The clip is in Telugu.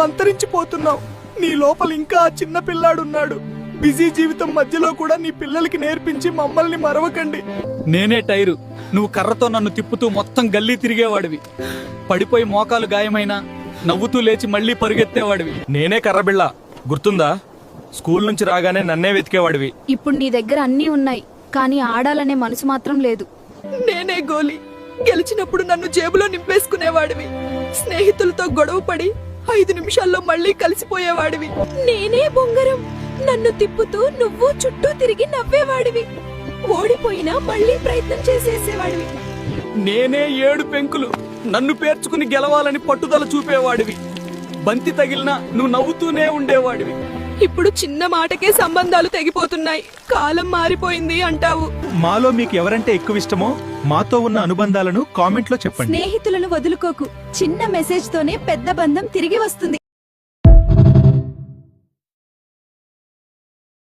అంతరించిపోతున్నావు. నీ లోపల ఇంకా ఆ చిన్న పిల్లాడున్నాడు. బిజీ జీవితం మధ్యలో కూడా నీ పిల్లలకి నేర్పించి మమ్మల్ని మరవకండి. నేనే టైరు, నువ్వు కర్రతో నన్ను తిప్పుతూ మొత్తం గల్లీ తిరిగేవాడివి. పడిపోయి మోకాలు గాయమైనా నవ్వుతూ లేచి మళ్ళీ పరుగెత్తేవాడివి. నేనే కర్రబిళ్ళ, గుర్తుందా? స్కూల్ నుంచి రాగానే నన్నే వెతికేవాడివి. ఇప్పుడు నీ దగ్గర అన్నీ ఉన్నాయి, కానీ ఆడాలనే మనసు మాత్రం లేదు. నేనే గోలి, గెలిచినప్పుడు నన్ను జేబులో నింపేసుకునేవాడివి. స్నేహితులతో గొడవ పడి 5 నిమిషాల్లో మళ్ళీ కలిసిపోయేవాడివి. నేనే బొంగరం, నన్ను తిప్పుతూ నువ్వు చుట్టూ తిరిగి నవ్వేవాడివి. ఓడిపోయినా మళ్ళీ ప్రయత్నం చేసేసేవాడివి. నేనే 7 పెంకులు, నన్ను పేర్చుకుని గెలవాలని పట్టుదల చూపేవాడివి. బంతి తగిలినా నువ్వు నవ్వుతూనే ఉండేవాడివి. ఇప్పుడు చిన్న మాటకే సంబంధాలు తెగిపోతున్నాయి. కాలం మారిపోయింది అంటావు. మాలో మీకు ఎవరంటే ఎక్కువ ఇష్టమో మాతో ఉన్న అనుబంధాలను కామెంట్లో చెప్పండి. స్నేహితులను వదులుకోకు, చిన్న మెసేజ్ తోనే పెద్ద బంధం తిరిగి వస్తుంది.